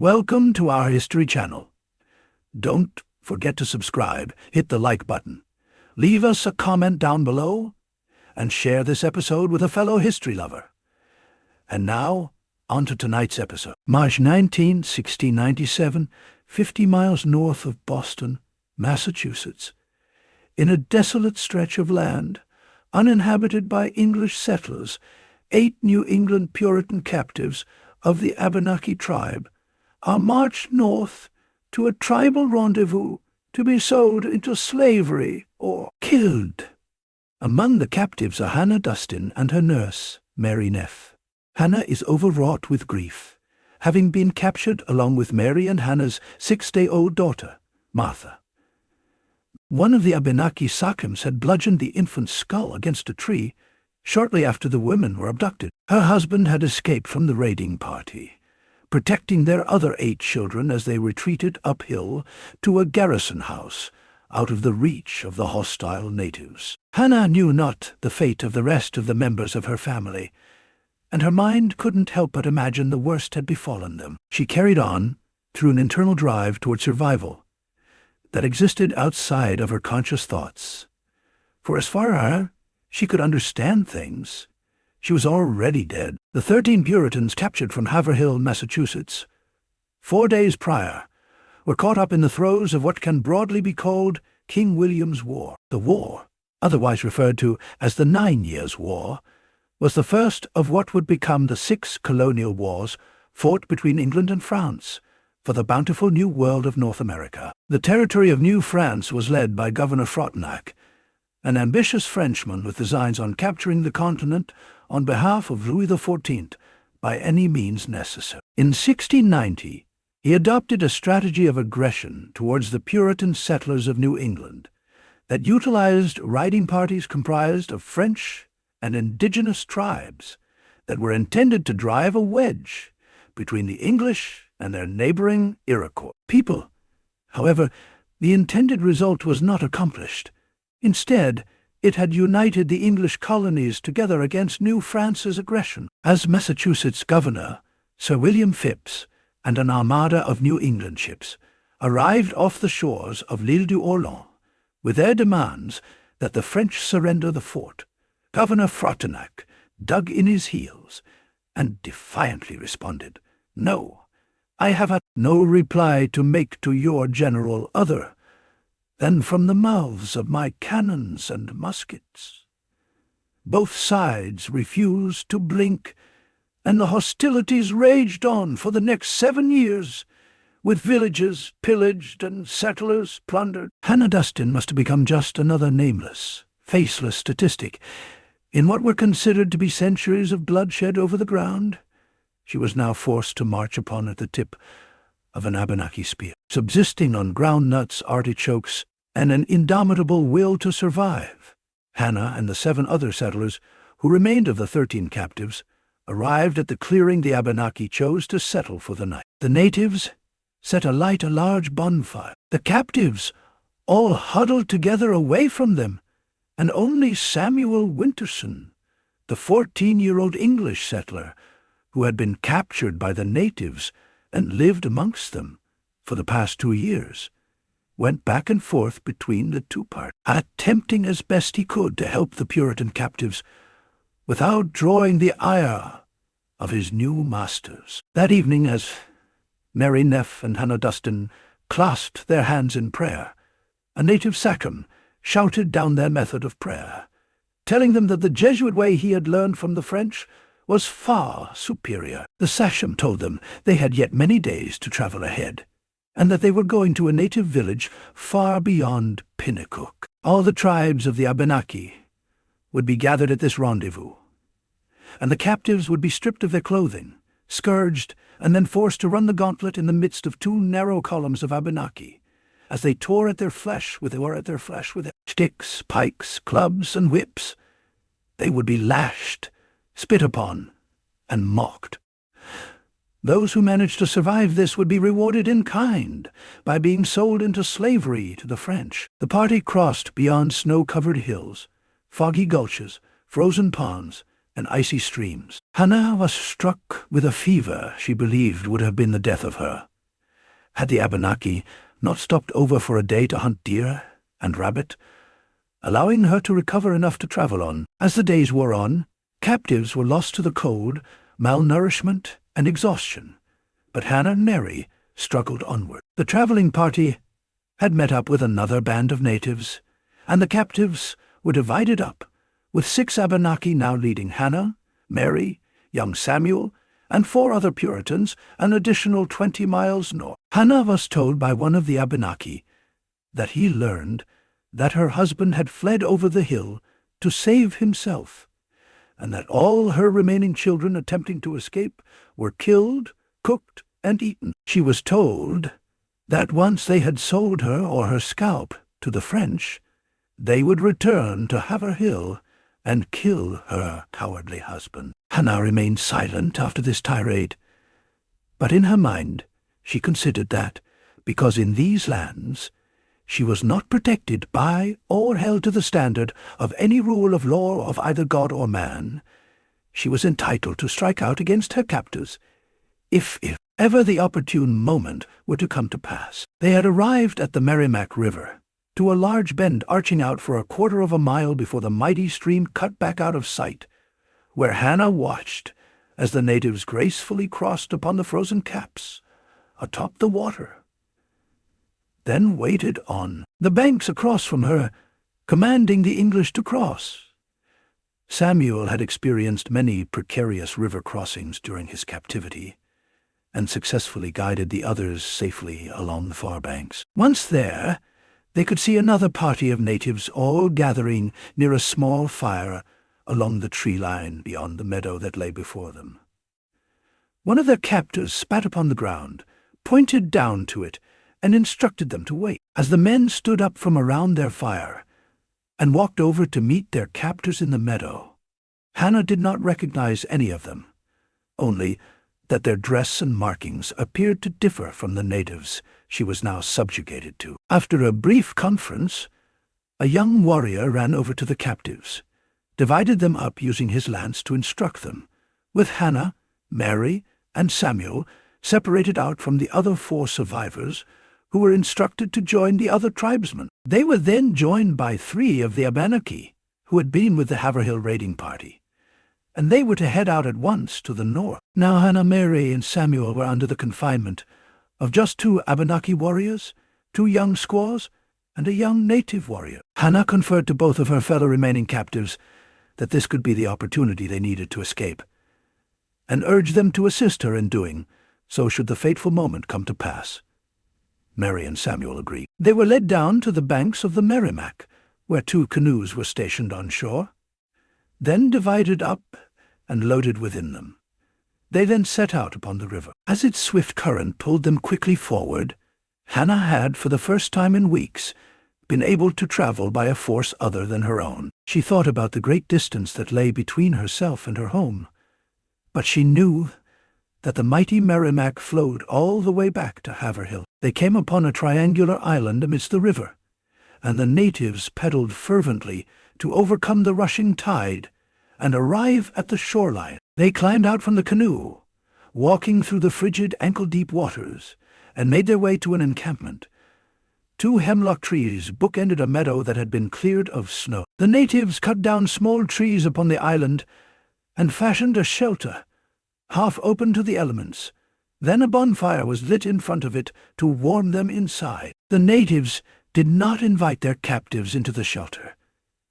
Welcome to our History channel. Don't forget to subscribe, hit the like button, leave us a comment down below, and share this episode with a fellow history lover. And now, on to tonight's episode. March 19, 1697, 50 miles north of Boston, Massachusetts. In a desolate stretch of land, uninhabited by English settlers, 8 New England Puritan captives of the Abenaki tribe are marched north to a tribal rendezvous to be sold into slavery or killed. Among the captives are Hannah Duston and her nurse, Mary Neff. Hannah is overwrought with grief, having been captured along with Mary and Hannah's 6-day-old daughter, Martha. One of the Abenaki sachems had bludgeoned the infant's skull against a tree shortly after the women were abducted. Her husband had escaped from the raiding party, protecting their other 8 children as they retreated uphill to a garrison house out of the reach of the hostile natives. Hannah knew not the fate of the rest of the members of her family, and her mind couldn't help but imagine the worst had befallen them. She carried on through an internal drive toward survival that existed outside of her conscious thoughts. For as far as she could understand things, she was already dead. The 13 Puritans captured from Haverhill, Massachusetts, 4 days prior, were caught up in the throes of what can broadly be called King William's War. The war, otherwise referred to as the 9 Years' War, was the first of what would become the 6 colonial wars fought between England and France for the bountiful New World of North America. The territory of New France was led by Governor Frontenac, an ambitious Frenchman with designs on capturing the continent on behalf of Louis XIV by any means necessary. In 1690, he adopted a strategy of aggression towards the Puritan settlers of New England that utilized riding parties comprised of French and indigenous tribes that were intended to drive a wedge between the English and their neighboring Iroquois people. However, the intended result was not accomplished. Instead, it had united the English colonies together against New France's aggression. As Massachusetts governor, Sir William Phips and an armada of New England ships arrived off the shores of l'Île d'Orléans with their demands that the French surrender the fort. Governor Frontenac dug in his heels and defiantly responded, "No, I have had no reply to make to your general other than from the mouths of my cannons and muskets." Both sides refused to blink, and the hostilities raged on for the next 7 years, with villages pillaged and settlers plundered. Hannah Duston must have become just another nameless, faceless statistic in what were considered to be centuries of bloodshed over the ground. She was now forced to march upon at the tip of an Abenaki spear, subsisting on ground nuts, artichokes, and an indomitable will to survive. Hannah and the 7 other settlers, who remained of the 13 captives, arrived at the clearing the Abenaki chose to settle for the night. The natives set alight a large bonfire. The captives all huddled together away from them, and only Samuel Winterson, the 14-year-old English settler, who had been captured by the natives and lived amongst them for the past 2 years, went back and forth between the two parties, attempting as best he could to help the Puritan captives without drawing the ire of his new masters. That evening, as Mary Neff and Hannah Duston clasped their hands in prayer, a native sachem shouted down their method of prayer, telling them that the Jesuit way he had learned from the French was far superior. The sachem told them they had yet many days to travel ahead, and that they were going to a native village far beyond Pinnacook. All the tribes of the Abenaki would be gathered at this rendezvous, and the captives would be stripped of their clothing, scourged, and then forced to run the gauntlet in the midst of 2 narrow columns of Abenaki, as they tore at their flesh with sticks, pikes, clubs, and whips. They would be lashed, spit upon, and mocked. Those who managed to survive this would be rewarded in kind by being sold into slavery to the French. The party crossed beyond snow-covered hills, foggy gulches, frozen ponds, and icy streams. Hannah was struck with a fever she believed would have been the death of her. Had the Abenaki not stopped over for a day to hunt deer and rabbit, allowing her to recover enough to travel on? As the days wore on, captives were lost to the cold, malnourishment, and exhaustion, but Hannah and Mary struggled onward. The traveling party had met up with another band of natives, and the captives were divided up, with 6 Abenaki now leading Hannah, Mary, young Samuel, and 4 other Puritans an additional 20 miles north. Hannah was told by one of the Abenaki that he learned that her husband had fled over the hill to save himself, and that all her remaining children attempting to escape were killed, cooked, and eaten. She was told that once they had sold her or her scalp to the French, they would return to Haverhill and kill her cowardly husband. Hannah remained silent after this tirade, but in her mind she considered that, because in these lands she was not protected by or held to the standard of any rule of law of either God or man, she was entitled to strike out against her captors if ever the opportune moment were to come to pass. They had arrived at the Merrimack River, to a large bend arching out for a quarter of a mile before the mighty stream cut back out of sight, where Hannah watched as the natives gracefully crossed upon the frozen caps atop the water, then waited on the banks across from her, commanding the English to cross. Samuel had experienced many precarious river crossings during his captivity, and successfully guided the others safely along the far banks. Once there, they could see another party of natives all gathering near a small fire along the tree line beyond the meadow that lay before them. One of their captors spat upon the ground, pointed down to it, and instructed them to wait. As the men stood up from around their fire and walked over to meet their captors in the meadow, Hannah did not recognize any of them, only that their dress and markings appeared to differ from the natives she was now subjugated to. After a brief conference, a young warrior ran over to the captives, divided them up using his lance to instruct them, with Hannah, Mary, and Samuel separated out from the other 4 survivors, who were instructed to join the other tribesmen. They were then joined by 3 of the Abenaki, who had been with the Haverhill raiding party, and they were to head out at once to the north. Now Hannah, Mary, and Samuel were under the confinement of just 2 Abenaki warriors, 2 young squaws, and a young native warrior. Hannah conferred to both of her fellow remaining captives that this could be the opportunity they needed to escape, and urged them to assist her in doing so should the fateful moment come to pass. Mary and Samuel agreed. They were led down to the banks of the Merrimack, where 2 canoes were stationed on shore, then divided up and loaded within them. They then set out upon the river. As its swift current pulled them quickly forward, Hannah had, for the first time in weeks, been able to travel by a force other than her own. She thought about the great distance that lay between herself and her home, but she knew that the mighty Merrimack flowed all the way back to Haverhill. They came upon a triangular island amidst the river, and the natives paddled fervently to overcome the rushing tide and arrive at the shoreline. They climbed out from the canoe, walking through the frigid, ankle-deep waters, and made their way to an encampment. 2 hemlock trees bookended a meadow that had been cleared of snow. The natives cut down small trees upon the island and fashioned a shelter, half open to the elements. Then a bonfire was lit in front of it to warm them inside. The natives did not invite their captives into the shelter,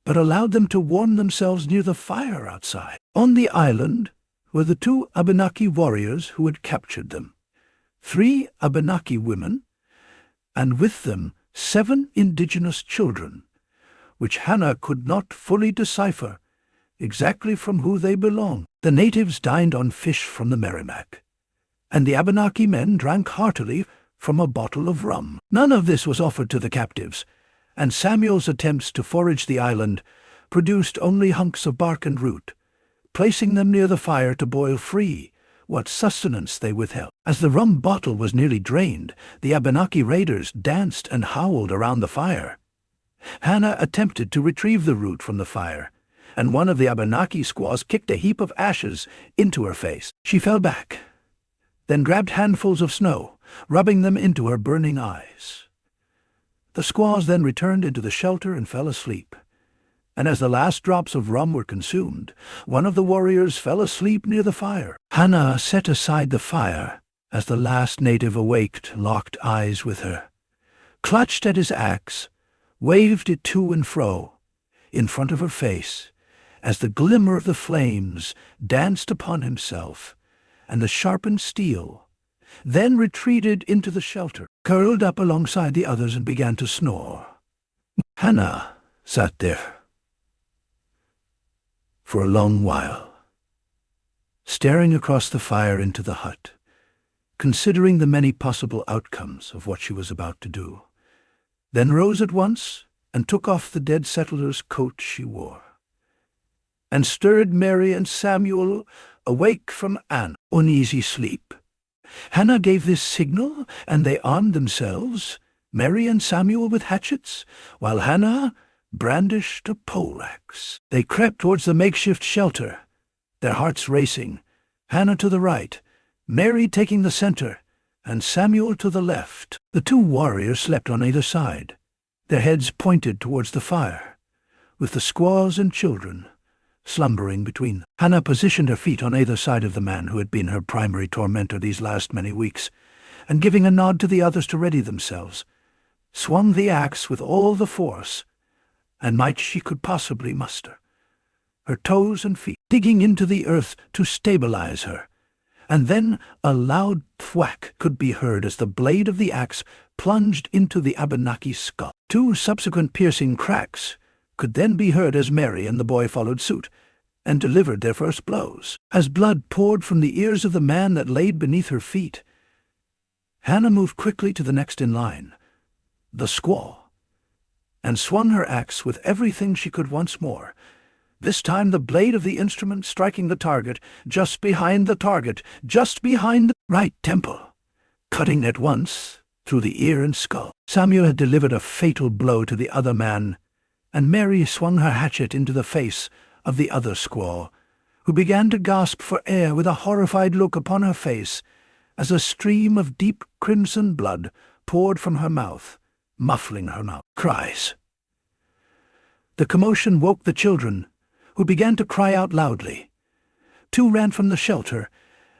but allowed them to warm themselves near the fire outside. On the island were the 2 Abenaki warriors who had captured them, 3 Abenaki women, and with them 7 indigenous children, which Hannah could not fully decipher exactly from who they belonged. The natives dined on fish from the Merrimack, and the Abenaki men drank heartily from a bottle of rum. None of this was offered to the captives, and Samuel's attempts to forage the island produced only hunks of bark and root, placing them near the fire to boil free what sustenance they withheld. As the rum bottle was nearly drained, the Abenaki raiders danced and howled around the fire. Hannah attempted to retrieve the root from the fire, and one of the Abenaki squaws kicked a heap of ashes into her face. She fell back, then grabbed handfuls of snow rubbing them into her burning eyes. The squaws then returned into the shelter and fell asleep. And as the last drops of rum were consumed, one of the warriors fell asleep near the fire. Hannah set aside the fire as the last native awaked, locked eyes with her, clutched at his axe, waved it to and fro in front of her face as the glimmer of the flames danced upon himself and the sharpened steel, then retreated into the shelter, curled up alongside the others and began to snore. Hannah sat there for a long while, staring across the fire into the hut, considering the many possible outcomes of what she was about to do, then rose at once and took off the dead settler's coat she wore, and stirred Mary and Samuel awake from an uneasy sleep. Hannah gave this signal, and they armed themselves, Mary and Samuel with hatchets, while Hannah brandished a poleaxe. They crept towards the makeshift shelter, their hearts racing, Hannah to the right, Mary taking the center, and Samuel to the left. The two warriors slept on either side, their heads pointed towards the fire, with the squaws and children slumbering between them. Hannah positioned her feet on either side of the man who had been her primary tormentor these last many weeks, and giving a nod to the others to ready themselves, swung the axe with all the force and might she could possibly muster, her toes and feet digging into the earth to stabilize her, and then a loud thwack could be heard as the blade of the axe plunged into the Abanaki's skull. Two subsequent piercing cracks could then be heard as Mary and the boy followed suit and delivered their first blows. As blood poured from the ears of the man that laid beneath her feet, Hannah moved quickly to the next in line, the squaw, and swung her axe with everything she could once more, this time the blade of the instrument striking the target, just behind the right temple, cutting at once through the ear and skull. Samuel had delivered a fatal blow to the other man, and Mary swung her hatchet into the face of the other squaw, who began to gasp for air with a horrified look upon her face as a stream of deep crimson blood poured from her mouth, muffling her mouth cries. The commotion woke the children, who began to cry out loudly. Two ran from the shelter,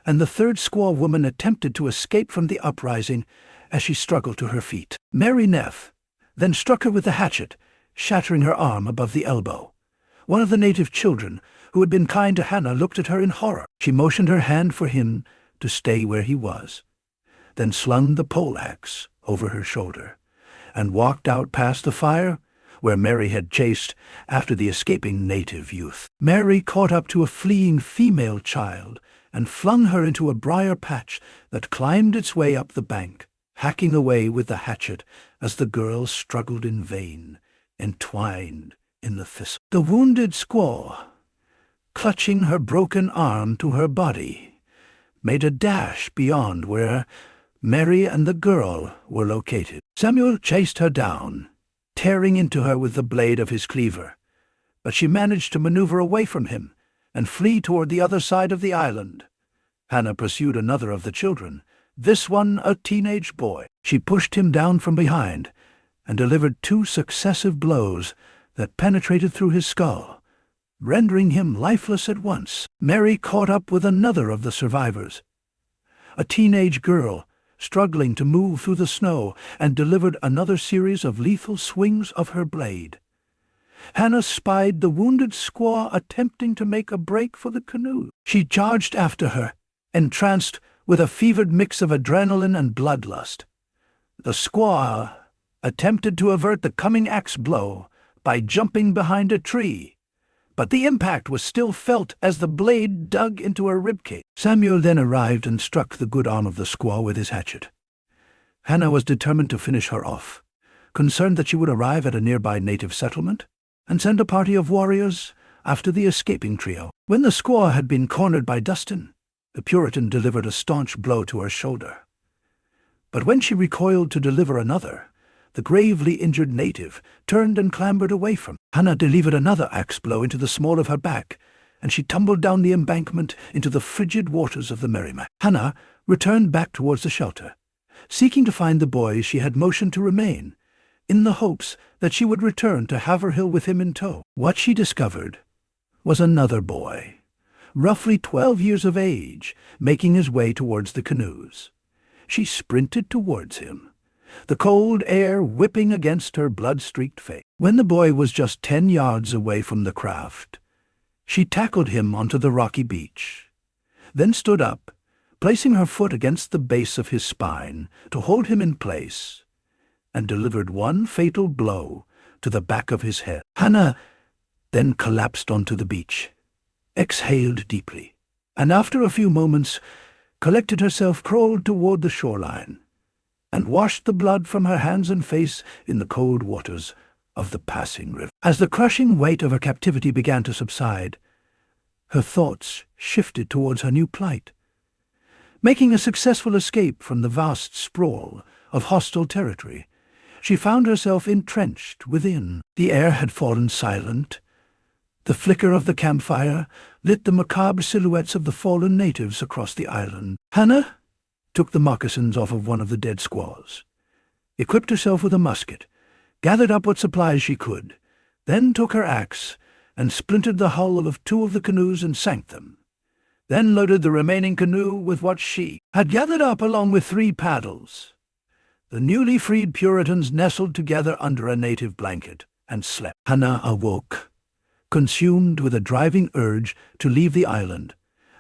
and the third squaw woman attempted to escape from the uprising as she struggled to her feet. Mary Neff then struck her with the hatchet, shattering her arm above the elbow. One of the native children, who had been kind to Hannah, looked at her in horror. She motioned her hand for him to stay where he was, then slung the poleaxe over her shoulder, and walked out past the fire where Mary had chased after the escaping native youth. Mary caught up to a fleeing female child and flung her into a briar patch that climbed its way up the bank, hacking away with the hatchet as the girl struggled in vain, entwined in the thistle. The wounded squaw, clutching her broken arm to her body, made a dash beyond where Mary and the girl were located. Samuel chased her down, tearing into her with the blade of his cleaver, but she managed to maneuver away from him and flee toward the other side of the island. Hannah pursued another of the children, this one a teenage boy. She pushed him down from behind and delivered two successive blows that penetrated through his skull, rendering him lifeless at once. Mary caught up with another of the survivors, a teenage girl struggling to move through the snow, and delivered another series of lethal swings of her blade. Hannah spied the wounded squaw attempting to make a break for the canoe. She charged after her, entranced with a fevered mix of adrenaline and bloodlust. The squaw attempted to avert the coming axe blow by jumping behind a tree, but the impact was still felt as the blade dug into her ribcage. Samuel then arrived and struck the good arm of the squaw with his hatchet. Hannah was determined to finish her off, concerned that she would arrive at a nearby native settlement and send a party of warriors after the escaping trio. When the squaw had been cornered by Duston, the Puritan delivered a staunch blow to her shoulder. But when she recoiled to deliver another, the gravely injured native turned and clambered away from her. Hannah delivered another axe blow into the small of her back, and she tumbled down the embankment into the frigid waters of the Merrimack. Hannah returned back towards the shelter, seeking to find the boy she had motioned to remain, in the hopes that she would return to Haverhill with him in tow. What she discovered was another boy, roughly 12 years of age, making his way towards the canoes. She sprinted towards him, the cold air whipping against her blood-streaked face. When the boy was just 10 yards away from the craft, she tackled him onto the rocky beach, then stood up, placing her foot against the base of his spine to hold him in place, and delivered one fatal blow to the back of his head. Hannah then collapsed onto the beach, exhaled deeply, and after a few moments collected herself, crawled toward the shoreline, and washed the blood from her hands and face in the cold waters of the passing river. As the crushing weight of her captivity began to subside, her thoughts shifted towards her new plight. Making a successful escape from the vast sprawl of hostile territory, she found herself entrenched within. The air had fallen silent. The flicker of the campfire lit the macabre silhouettes of the fallen natives across the island. Hannah took the moccasins off of one of the dead squaws, equipped herself with a musket, gathered up what supplies she could, then took her axe and splintered the hull of 2 of the canoes and sank them, then loaded the remaining canoe with what she had gathered up along with 3 paddles. The newly freed Puritans nestled together under a native blanket and slept. Hannah awoke, consumed with a driving urge to leave the island,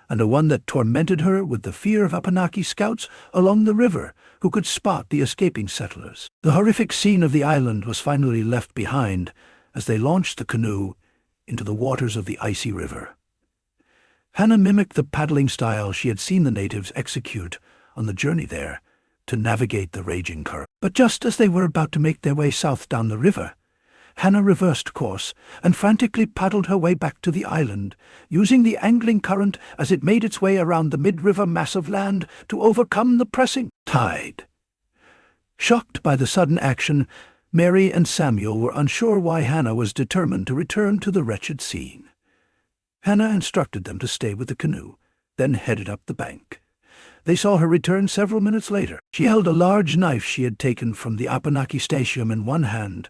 and a one that tormented her with the fear of Abenaki scouts along the river who could spot the escaping settlers. The horrific scene of the island was finally left behind as they launched the canoe into the waters of the icy river. Hannah mimicked the paddling style she had seen the natives execute on the journey there to navigate the raging current. But just as they were about to make their way south down the river, Hannah reversed course and frantically paddled her way back to the island, using the angling current as it made its way around the mid-river mass of land to overcome the pressing tide. Shocked by the sudden action, Mary and Samuel were unsure why Hannah was determined to return to the wretched scene. Hannah instructed them to stay with the canoe, then headed up the bank. They saw her return several minutes later. She held a large knife she had taken from the Abenaki station in one hand,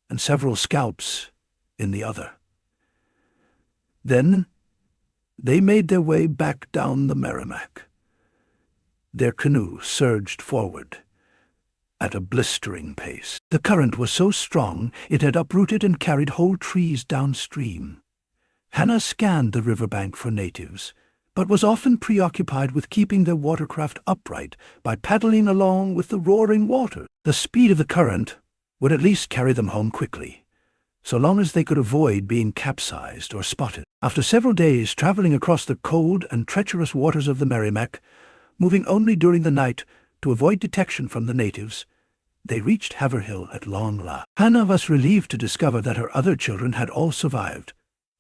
and several scalps in the other. Then they made their way back down the Merrimack. Their canoe surged forward at a blistering pace. The current was so strong it had uprooted and carried whole trees downstream. Hannah scanned the riverbank for natives, but was often preoccupied with keeping their watercraft upright by paddling along with the roaring water. The speed of the current would at least carry them home quickly, so long as they could avoid being capsized or spotted. After several days traveling across the cold and treacherous waters of the Merrimack, moving only during the night to avoid detection from the natives, they reached Haverhill at long last. Hannah was relieved to discover that her other children had all survived,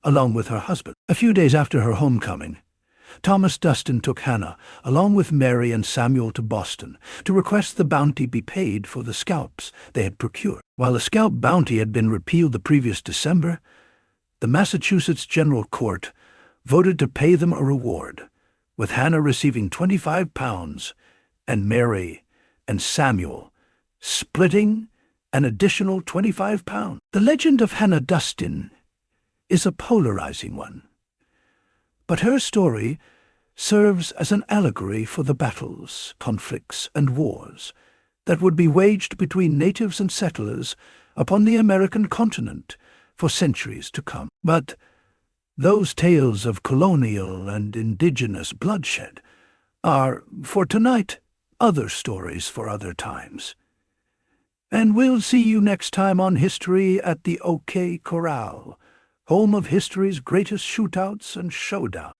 along with her husband. A few days after her homecoming, Thomas Duston took Hannah, along with Mary and Samuel, to Boston to request the bounty be paid for the scalps they had procured. While the scalp bounty had been repealed the previous December, the Massachusetts General Court voted to pay them a reward, with Hannah receiving £25 and Mary and Samuel splitting an additional £25. The legend of Hannah Duston is a polarizing one, but her story serves as an allegory for the battles, conflicts, and wars that would be waged between natives and settlers upon the American continent for centuries to come. But those tales of colonial and indigenous bloodshed are, for tonight, other stories for other times. And we'll see you next time on History at the OK Corral, home of history's greatest shootouts and showdowns.